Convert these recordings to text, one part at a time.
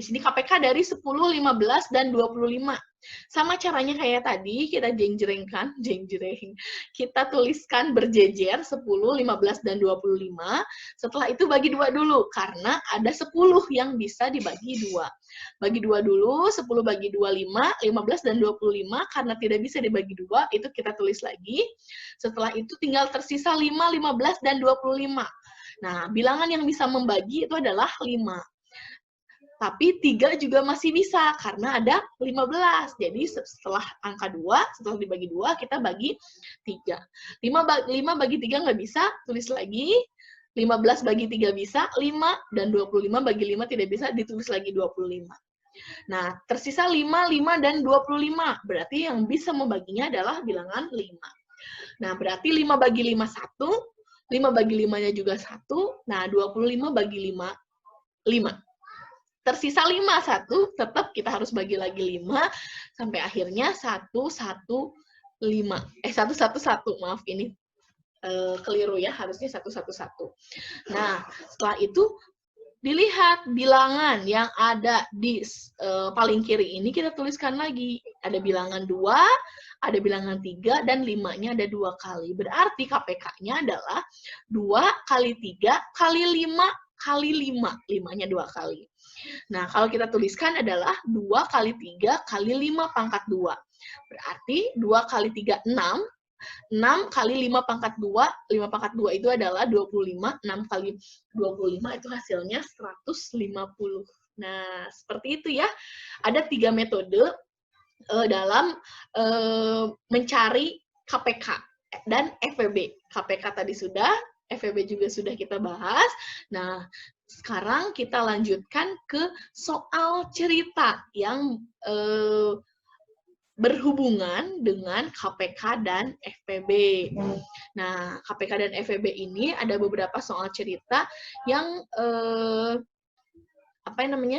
di sini KPK dari 10, 15, dan 25. Sama caranya kayak tadi, kita jeng-jerengkan, kita tuliskan berjejer 10, 15, dan 25. Setelah itu bagi 2 dulu, karena ada 10 yang bisa dibagi 2. Bagi 2 dulu, 10 bagi 2, 5, 15 dan 25, karena tidak bisa dibagi 2, itu kita tulis lagi. Setelah itu tinggal tersisa 5, 15, dan 25. Nah, bilangan yang bisa membagi itu adalah 5. Tapi 3 juga masih bisa, karena ada 15. Jadi setelah angka 2, setelah dibagi 2, kita bagi 3. 5 bagi 3 nggak bisa, tulis lagi. 15 bagi 3 bisa, 5. Dan 25 bagi 5 tidak bisa, ditulis lagi 25. Nah, tersisa 5, 5, dan 25. Berarti yang bisa membaginya adalah bilangan 5. Nah, berarti 5 bagi 5, 1. 5 bagi 5-nya juga 1. Nah, 25 bagi 5, 5. Tersisa 5, 1. Tetap kita harus bagi lagi 5. Sampai akhirnya 1, 1, 5. 1, 1, 1. Maaf, ini keliru ya. Harusnya 1, 1, 1. Nah, setelah itu dilihat bilangan yang ada di paling kiri ini kita tuliskan lagi. Ada bilangan 2, ada bilangan 3, dan 5-nya ada 2 kali. Berarti KPK-nya adalah 2 kali 3 kali 5 kali 5. 5-nya 2 kali. Nah, kalau kita tuliskan adalah 2 kali 3 kali 5 pangkat 2. Berarti 2 kali 3, 6. 6 kali 5 pangkat 2, 5 pangkat 2 itu adalah 25, 6 kali 25 itu hasilnya 150. Nah, seperti itu ya. Ada 3 metode dalam mencari KPK dan FEB. KPK tadi sudah, FEB juga sudah kita bahas. Nah, sekarang kita lanjutkan ke soal cerita yang berhubungan dengan KPK dan FPB. Nah, KPK dan FEB ini ada beberapa soal cerita yang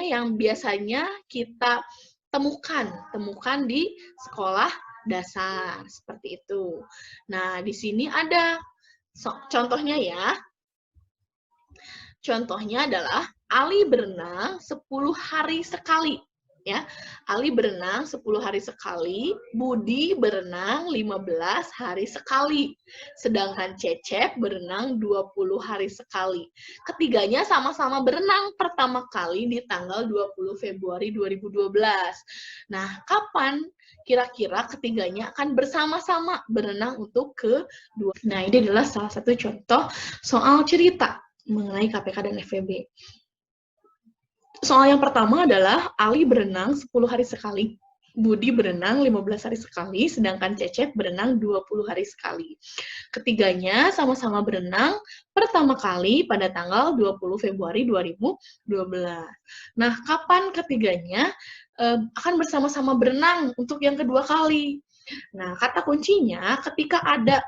yang biasanya kita temukan di sekolah dasar seperti itu. Nah, di sini ada contohnya ya. Contohnya adalah Ali berenang 10 hari sekali. Ya, Ali berenang 10 hari sekali, Budi berenang 15 hari sekali, sedangkan Cecep berenang 20 hari sekali. Ketiganya sama-sama berenang pertama kali di tanggal 20 Februari 2012. Nah, kapan kira-kira ketiganya akan bersama-sama berenang untuk kedua? Nah, ini adalah salah satu contoh soal cerita mengenai KPK dan FEB. Soal yang pertama adalah Ali berenang 10 hari sekali, Budi berenang 15 hari sekali, sedangkan Cecep berenang 20 hari sekali. Ketiganya sama-sama berenang pertama kali pada tanggal 20 Februari 2012. Nah, kapan ketiganya akan bersama-sama berenang untuk yang kedua kali? Nah, kata kuncinya ketika ada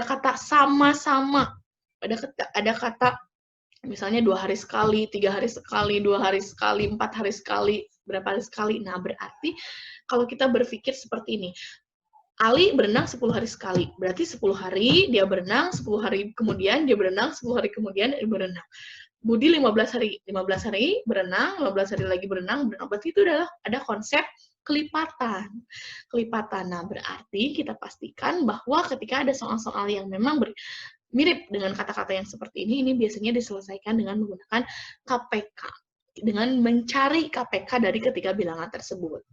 kata sama-sama, ada kata misalnya 2 hari sekali, 3 hari sekali, 2 hari sekali, 4 hari sekali, berapa hari sekali. Nah, berarti kalau kita berpikir seperti ini, Ali berenang 10 hari sekali. Berarti 10 hari dia berenang, 10 hari kemudian dia berenang, 10 hari kemudian dia berenang. Budi 15 hari berenang, 15 hari lagi berenang. Berarti itu adalah ada konsep kelipatan. Nah, berarti kita pastikan bahwa ketika ada soal-soal yang memang mirip dengan kata-kata yang seperti ini biasanya diselesaikan dengan menggunakan KPK, dengan mencari KPK dari ketiga bilangan tersebut.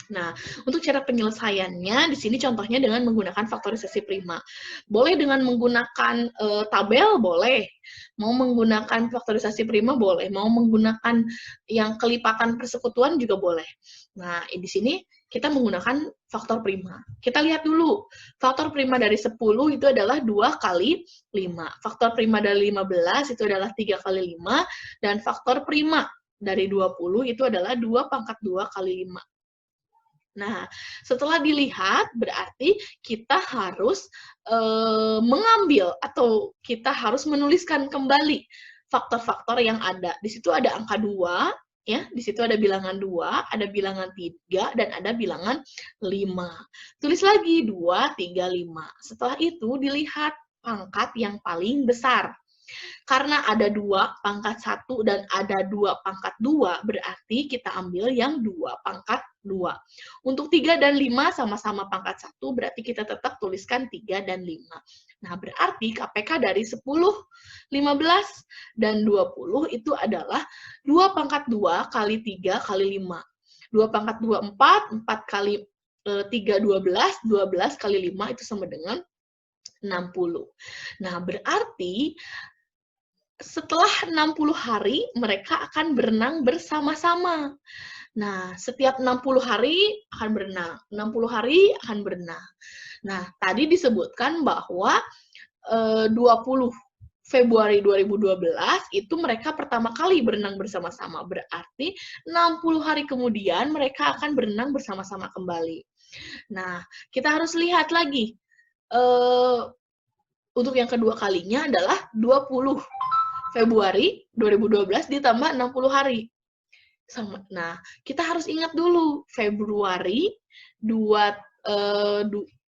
Nah, untuk cara penyelesaiannya, di sini contohnya dengan menggunakan faktorisasi prima. Boleh dengan menggunakan tabel, boleh. Mau menggunakan faktorisasi prima, boleh. Mau menggunakan yang kelipatan persekutuan juga boleh. Nah, di sini kita menggunakan faktor prima. Kita lihat dulu, faktor prima dari 10 itu adalah 2 kali 5. Faktor prima dari 15 itu adalah 3 kali 5. Dan faktor prima dari 20 itu adalah 2 pangkat 2 kali 5. Nah, setelah dilihat, berarti kita harus mengambil atau kita harus menuliskan kembali faktor-faktor yang ada. Di situ ada angka 2, ya, di situ ada bilangan 2, ada bilangan 3, dan ada bilangan 5. Tulis lagi 2, 3, 5. Setelah itu dilihat pangkat yang paling besar. Karena ada 2 pangkat 1 dan ada 2 pangkat 2, berarti kita ambil yang 2 pangkat 2. Untuk 3 dan 5 sama-sama pangkat 1, berarti kita tetap tuliskan 3 dan 5. Nah, berarti KPK dari 10, 15, dan 20 itu adalah 2 pangkat 2 kali 3 kali 5. 2 pangkat 2, 4, 4 kali 3, 12, 12 kali 5 itu sama dengan 60. Nah, berarti setelah 60 hari, mereka akan berenang bersama-sama. Nah, setiap 60 hari akan berenang, 60 hari akan berenang. Nah, tadi disebutkan bahwa 20 Februari 2012 itu mereka pertama kali berenang bersama-sama. Berarti 60 hari kemudian mereka akan berenang bersama-sama kembali. Nah, kita harus lihat lagi. Untuk yang kedua kalinya adalah 20 Februari 2012 ditambah 60 hari. Nah, kita harus ingat dulu, Februari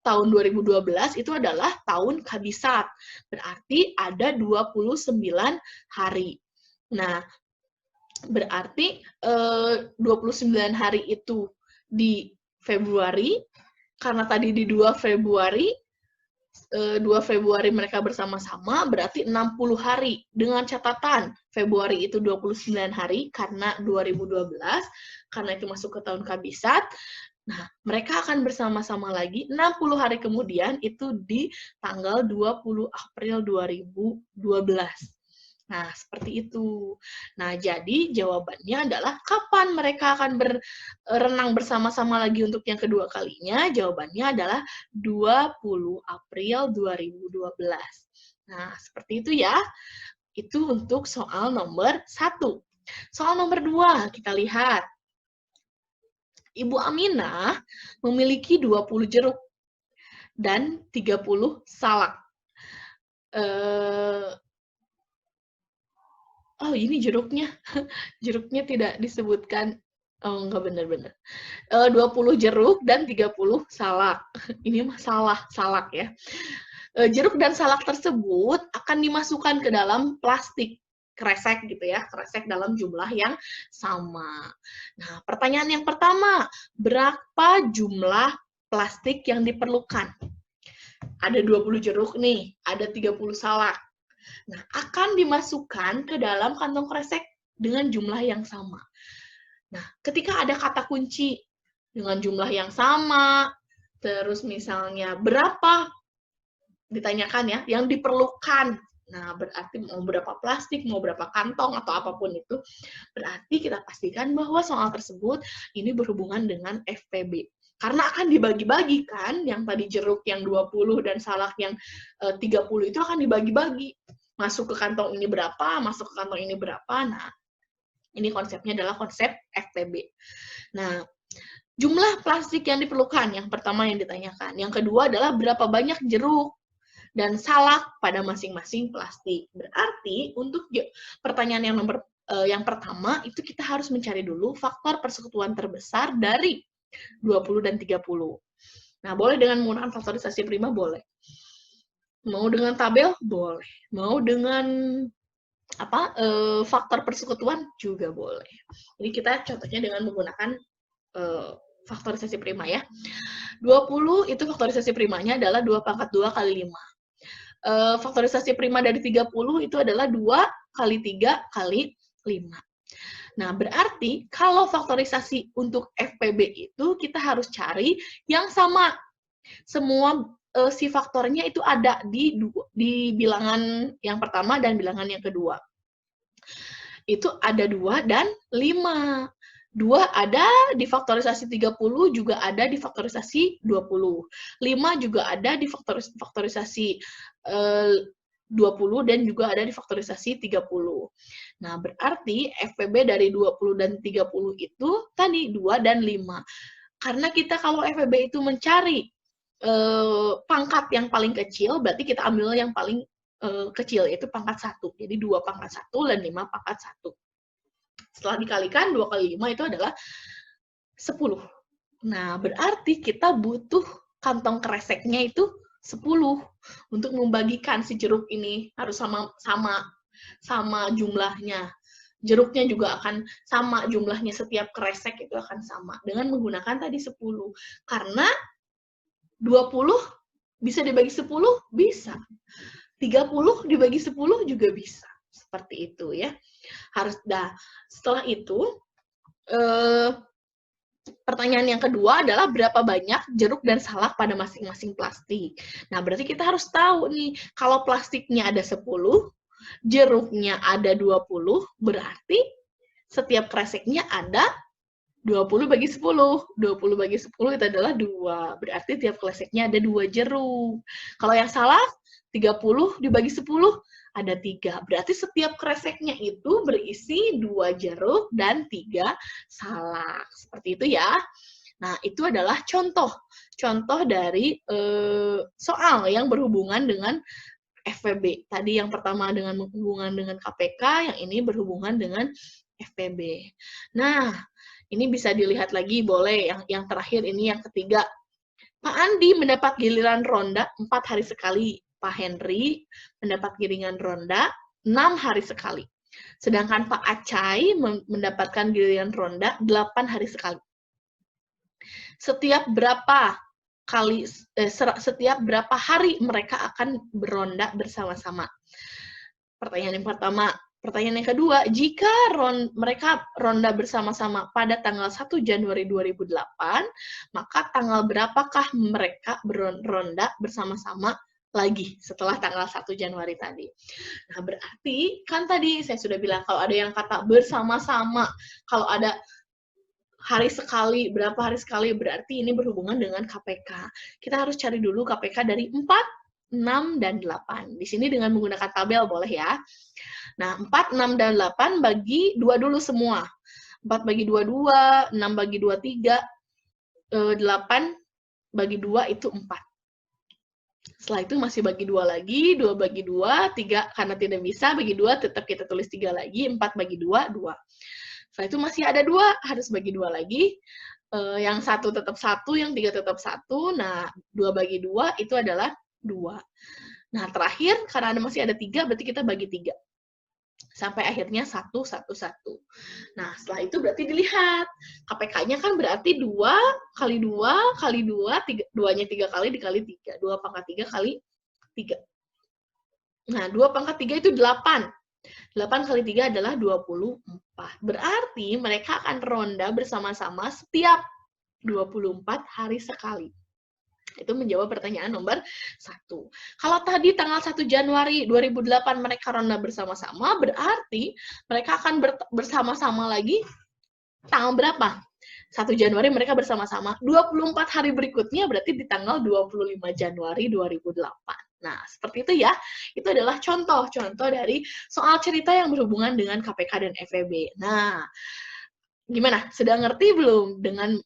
tahun 2012 itu adalah tahun kabisat. Berarti ada 29 hari. Nah, berarti 29 hari itu di Februari, karena tadi di 2 Februari, 2 Februari mereka bersama-sama, berarti 60 hari. Dengan catatan, Februari itu 29 hari, karena 2012, karena itu masuk ke tahun kabisat. Nah, mereka akan bersama-sama lagi 60 hari kemudian, itu di tanggal 20 April 2012. Nah, seperti itu. Nah, jadi jawabannya adalah kapan mereka akan berenang bersama-sama lagi untuk yang kedua kalinya? Jawabannya adalah 20 April 2012. Nah, seperti itu ya. Itu untuk soal nomor 1. Soal nomor 2, kita lihat. Ibu Aminah memiliki 20 jeruk dan 30 salak. Oh, ini jeruknya. Jeruknya tidak disebutkan. Oh, enggak benar-benar. 20 jeruk dan 30 salak. Ini mah salak ya. Jeruk dan salak tersebut akan dimasukkan ke dalam plastik kresek gitu ya, kresek dalam jumlah yang sama. Nah, pertanyaan yang pertama, berapa jumlah plastik yang diperlukan? Ada 20 jeruk nih, ada 30 salak. Nah, akan dimasukkan ke dalam kantong kresek dengan jumlah yang sama. Nah, ketika ada kata kunci dengan jumlah yang sama, terus misalnya berapa, ditanyakan ya, yang diperlukan. Nah, berarti mau berapa plastik, mau berapa kantong, atau apapun itu, berarti kita pastikan bahwa soal tersebut ini berhubungan dengan FPB. Karena akan dibagi-bagi kan, yang tadi jeruk yang 20 dan salak yang 30 itu akan dibagi-bagi. Masuk ke kantong ini berapa, masuk ke kantong ini berapa. Nah, ini konsepnya adalah konsep FPB. Nah, jumlah plastik yang diperlukan, yang pertama yang ditanyakan. Yang kedua adalah berapa banyak jeruk dan salak pada masing-masing plastik. Berarti untuk pertanyaan yang pertama itu kita harus mencari dulu faktor persekutuan terbesar dari 20 dan 30. Nah, boleh dengan menggunakan faktorisasi prima, boleh. Mau dengan tabel, boleh. Mau dengan faktor persekutuan juga boleh. Jadi kita contohnya dengan menggunakan faktorisasi prima ya. 20 itu faktorisasi primanya adalah 2 pangkat 2 kali 5. Faktorisasi prima dari 30 itu adalah 2 kali 3 kali 5. Nah, berarti kalau faktorisasi untuk FPB itu kita harus cari yang sama. Semua si faktornya itu ada di bilangan yang pertama dan bilangan yang kedua. Itu ada 2 dan 5. 2 ada di faktorisasi 30, juga ada di faktorisasi 20. 5 juga ada di faktorisasi 20 dan juga ada di faktorisasi 30. Nah, berarti FPB dari 20 dan 30 itu tadi 2 dan 5. Karena kita kalau FPB itu mencari pangkat yang paling kecil, berarti kita ambil yang paling kecil, yaitu pangkat 1. Jadi 2 pangkat 1 dan 5 pangkat 1. Setelah dikalikan, 2 kali 5 itu adalah 10. Nah, berarti kita butuh kantong kreseknya itu 10 untuk membagikan si jeruk ini harus sama jumlahnya. Jeruknya juga akan sama jumlahnya, setiap kresek itu akan sama dengan menggunakan tadi 10. Karena 20 bisa dibagi 10? Bisa. 30 dibagi 10 juga bisa. Seperti itu ya. Setelah itu pertanyaan yang kedua adalah berapa banyak jeruk dan salak pada masing-masing plastik. Nah, berarti kita harus tahu nih, kalau plastiknya ada 10, jeruknya ada 20, berarti setiap kreseknya ada 20 bagi 10. 20 bagi 10 itu adalah 2. Berarti tiap kreseknya ada 2 jeruk. Kalau yang salak, 30 dibagi 10 ada 3. Berarti setiap kreseknya itu berisi 2 jeruk dan 3 salak. Seperti itu ya. Nah, itu adalah contoh dari soal yang berhubungan dengan FPB. Tadi yang pertama dengan hubungan dengan KPK, yang ini berhubungan dengan FPB. Nah, ini bisa dilihat lagi, boleh. Yang terakhir ini yang ketiga. Pak Andi mendapat giliran ronda 4 hari sekali. Pak Henry mendapat giliran ronda 6 hari sekali. Sedangkan Pak Acai mendapatkan giliran ronda 8 hari sekali. Setiap berapa hari mereka akan beronda bersama-sama? Pertanyaan yang pertama. Pertanyaan yang kedua, jika mereka ronda bersama-sama pada tanggal 1 Januari 2008, maka tanggal berapakah mereka beronda bersama-sama lagi setelah tanggal 1 Januari tadi? Nah, berarti kan tadi saya sudah bilang kalau ada yang kata bersama-sama, kalau ada hari sekali, berapa hari sekali, berarti ini berhubungan dengan KPK. Kita harus cari dulu KPK dari 4, 6, dan 8. Di sini dengan menggunakan tabel boleh ya. Nah, 4, 6, dan 8 bagi 2 dulu semua. 4 bagi 2, 2, 6 bagi 2, 3, 8 bagi 2 itu 4. Setelah itu masih bagi 2 lagi, 2 bagi 2, 3 karena tidak bisa, bagi 2 tetap kita tulis 3 lagi, 4 bagi 2, 2. Setelah itu masih ada 2, harus bagi 2 lagi. Yang 1 tetap 1, yang 3 tetap 1, nah 2 bagi 2 itu adalah 2. Nah, terakhir, karena masih ada 3, berarti kita bagi 3. Sampai akhirnya 1, 1, 1. Nah, setelah itu berarti dilihat. KPK-nya kan berarti 2 kali 2 kali 2, 2-nya 3 kali dikali 3. 2 pangkat 3 kali 3. Nah, 2 pangkat 3 itu 8. 8 kali 3 adalah 24. Berarti mereka akan ronda bersama-sama setiap 24 hari sekali. Itu menjawab pertanyaan nomor 1. Kalau tadi tanggal 1 Januari 2008 mereka ronda bersama-sama, berarti mereka akan bersama-sama lagi tanggal berapa? 1 Januari mereka bersama-sama. 24 hari berikutnya berarti di tanggal 25 Januari 2008. Nah, seperti itu ya. Itu adalah contoh-contoh dari soal cerita yang berhubungan dengan KPK dan FEB. Nah, gimana? Sudah ngerti belum dengan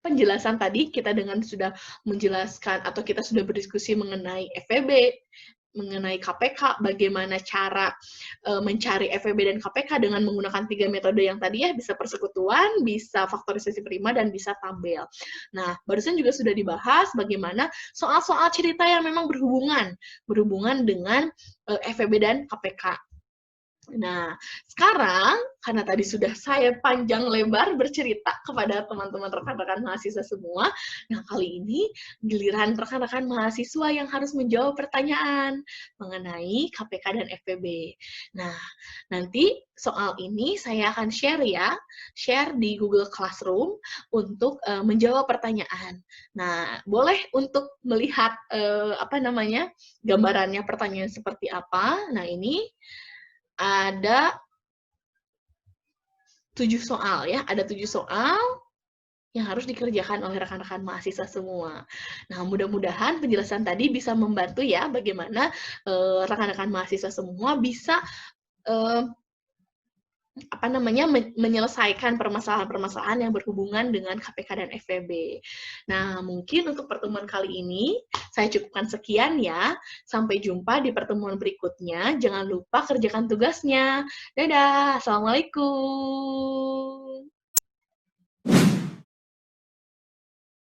penjelasan tadi? Kita dengan sudah menjelaskan atau kita sudah berdiskusi mengenai FEB, mengenai KPK, bagaimana cara mencari FEB dan KPK dengan menggunakan 3 metode yang tadi ya, bisa persekutuan, bisa faktorisasi prima, dan bisa tabel. Nah, barusan juga sudah dibahas bagaimana soal-soal cerita yang memang berhubungan dengan FEB dan KPK. Nah, sekarang, karena tadi sudah saya panjang lebar bercerita kepada teman-teman rekan-rekan mahasiswa semua, nah kali ini giliran rekan-rekan mahasiswa yang harus menjawab pertanyaan mengenai KPK dan FPB. Nah, nanti soal ini saya akan share di Google Classroom untuk menjawab pertanyaan. Nah, boleh untuk melihat gambarannya pertanyaan seperti apa. Nah, ini ada 7 soal ya, ada 7 soal yang harus dikerjakan oleh rekan-rekan mahasiswa semua. Nah, mudah-mudahan penjelasan tadi bisa membantu ya bagaimana rekan-rekan mahasiswa semua bisa menyelesaikan permasalahan-permasalahan yang berhubungan dengan KPK dan FEB. Nah, mungkin untuk pertemuan kali ini saya cukupkan sekian ya. Sampai jumpa di pertemuan berikutnya. Jangan lupa kerjakan tugasnya. Dadah, Assalamualaikum.